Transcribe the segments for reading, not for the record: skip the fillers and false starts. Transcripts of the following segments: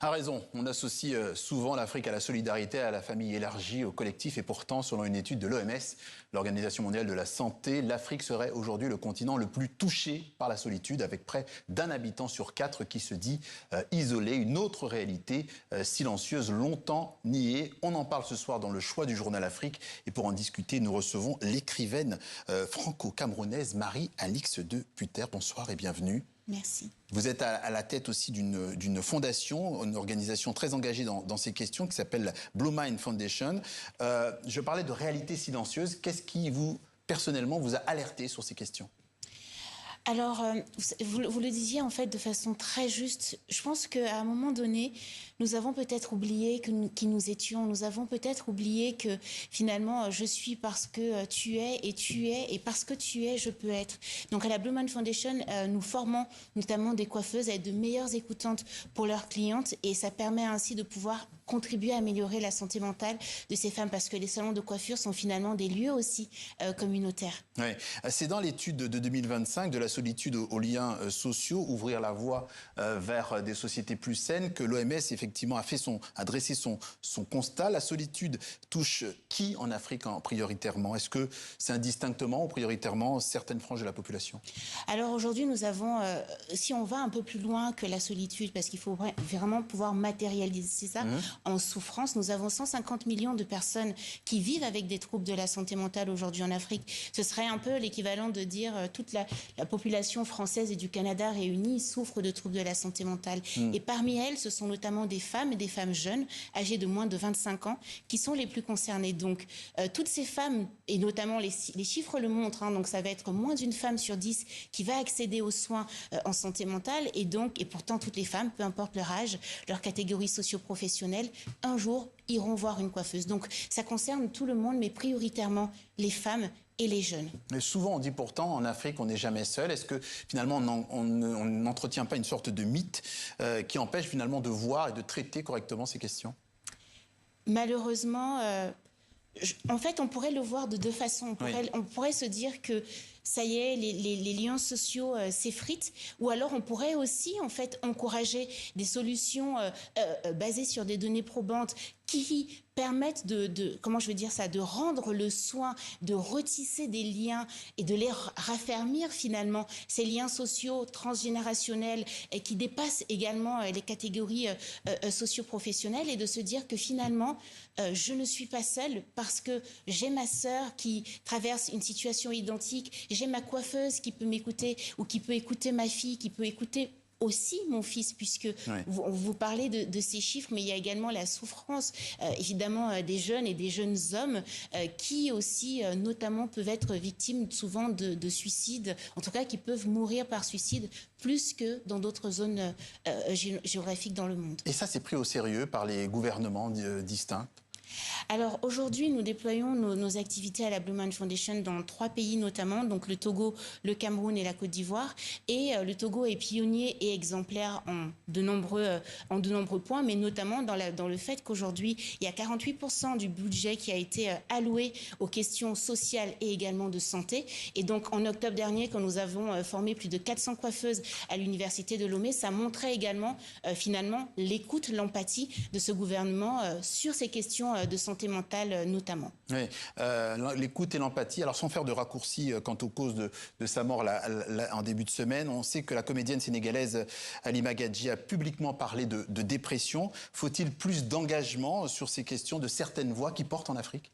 A raison, on associe souvent l'Afrique à la solidarité, à la famille élargie, au collectif. Et pourtant, selon une étude de l'OMS, l'Organisation mondiale de la santé, l'Afrique serait aujourd'hui le continent le plus touché par la solitude, avec près d'un habitant sur 4 qui se dit isolé. Une autre réalité silencieuse, longtemps niée. On en parle ce soir dans le choix du journal Afrique. Et pour en discuter, nous recevons l'écrivaine franco-camerounaise Marie-Alix de Putter. Bonsoir et bienvenue. Merci. Vous êtes à la tête aussi d'une fondation, une organisation très engagée dans ces questions qui s'appelle la Blue Mind Foundation. Je parlais de réalité silencieuse. Qu'est-ce qui personnellement, vous a alerté sur ces questions ? Alors, vous le disiez en fait de façon très juste. Je pense qu'à un moment donné, nous avons peut-être oublié qui nous étions. Nous avons peut-être oublié que finalement, je suis parce que tu es, et parce que tu es, je peux être. Donc à la Blue Mind Foundation, nous formons notamment des coiffeuses à être de meilleures écoutantes pour leurs clientes, et ça permet ainsi de pouvoir contribuer à améliorer la santé mentale de ces femmes, parce que les salons de coiffure sont finalement des lieux aussi communautaires. Ouais. C'est dans l'étude de 2025 de la solitude aux liens sociaux, ouvrir la voie vers des sociétés plus saines, que l'OMS effectivement a dressé son constat. La solitude touche qui en Afrique prioritairement? Est-ce que c'est indistinctement ou prioritairement certaines franges de la population? Alors aujourd'hui, nous avons, si on va un peu plus loin que la solitude, parce qu'il faut vraiment pouvoir matérialiser ça en souffrance, nous avons 150 millions de personnes qui vivent avec des troubles de la santé mentale aujourd'hui en Afrique. Ce serait un peu l'équivalent de dire toute la population française et du Canada réunis souffrent de troubles de la santé mentale. Et parmi elles, ce sont notamment des femmes et des femmes jeunes, âgées de moins de 25 ans, qui sont les plus concernées. Donc, toutes ces femmes, et notamment les chiffres le montrent, donc ça va être moins d'une femme sur 10 qui va accéder aux soins en santé mentale, et pourtant toutes les femmes, peu importe leur âge, leur catégorie socio-professionnelle, un jour iront voir une coiffeuse. Donc, ça concerne tout le monde, mais prioritairement les femmes et les jeunes. Mais souvent, on dit pourtant, en Afrique, on n'est jamais seul. Est-ce que, finalement, on n'entretient pas une sorte de mythe qui empêche, finalement, de voir et de traiter correctement ces questions? Malheureusement, en fait, on pourrait le voir de deux façons. On pourrait se dire que ça y est, les liens sociaux s'effritent, ou alors on pourrait aussi, en fait, encourager des solutions basées sur des données probantes qui permettent de rendre le soin, de retisser des liens et de les raffermir finalement, ces liens sociaux transgénérationnels et qui dépassent également les catégories socio-professionnelles, et de se dire que finalement, je ne suis pas seule parce que j'ai ma sœur qui traverse une situation identique, j'ai ma coiffeuse qui peut m'écouter, ou qui peut écouter ma fille, qui peut écouter aussi mon fils, puisque vous parlez de ces chiffres, mais il y a également la souffrance, évidemment, des jeunes et des jeunes hommes qui aussi, notamment, peuvent être victimes souvent de suicides, en tout cas qui peuvent mourir par suicide plus que dans d'autres zones géographiques dans le monde. Et ça, c'est pris au sérieux par les gouvernements distincts? Alors aujourd'hui, nous déployons nos activités à la Blue Mind Foundation dans 3 pays notamment, donc le Togo, le Cameroun et la Côte d'Ivoire. Et le Togo est pionnier et exemplaire en de nombreux points, mais notamment dans le fait qu'aujourd'hui, il y a 48% du budget qui a été alloué aux questions sociales et également de santé. Et donc en octobre dernier, quand nous avons formé plus de 400 coiffeuses à l'université de Lomé, ça montrait également finalement l'écoute, l'empathie de ce gouvernement sur ces questions de santé mentale notamment. Oui, l'écoute et l'empathie. Alors sans faire de raccourcis quant aux causes de sa mort en début de semaine, on sait que la comédienne sénégalaise Halima Gadji a publiquement parlé de dépression. Faut-il plus d'engagement sur ces questions de certaines voix qui portent en Afrique?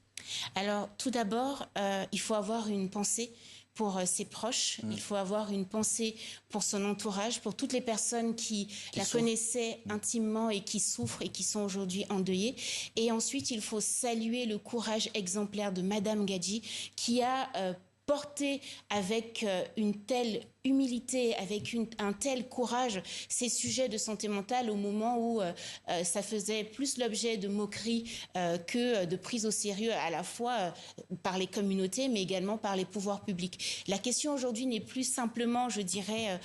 Alors tout d'abord, il faut avoir une pensée pour ses proches, il faut avoir une pensée pour son entourage, pour toutes les personnes qui la connaissaient intimement et qui souffrent et qui sont aujourd'hui endeuillées. Et ensuite, il faut saluer le courage exemplaire de Madame Gadji qui a porté avec une telle humilité, avec un tel courage, ces sujets de santé mentale au moment où ça faisait plus l'objet de moqueries que de prise au sérieux, à la fois par les communautés, mais également par les pouvoirs publics. La question aujourd'hui n'est plus simplement, je dirais,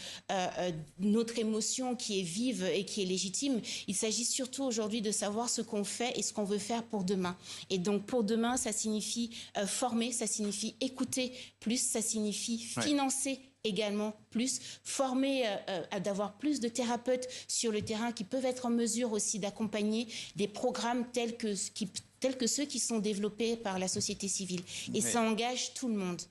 notre émotion qui est vive et qui est légitime. Il s'agit surtout aujourd'hui de savoir ce qu'on fait et ce qu'on veut faire pour demain. Et donc pour demain, ça signifie former, ça signifie écouter plus, ça signifie financer également plus, former, d'avoir plus de thérapeutes sur le terrain qui peuvent être en mesure aussi d'accompagner des programmes tels que ceux qui sont développés par la société civile. Et ça engage tout le monde.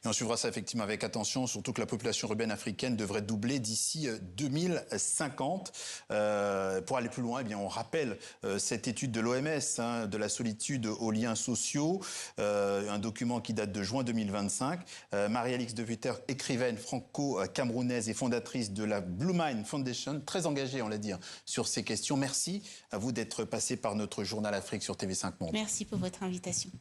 Et on suivra ça effectivement avec attention, surtout que la population urbaine africaine devrait doubler d'ici 2050. Pour aller plus loin, eh bien, on rappelle cette étude de l'OMS, hein, de la solitude aux liens sociaux, un document qui date de juin 2025. Marie-Alix de Vutter, écrivaine franco-camerounaise et fondatrice de la Blue Mind Foundation, très engagée, on l'a dit, sur ces questions. Merci à vous d'être passé par notre journal Afrique sur TV5 Monde. Merci pour votre invitation.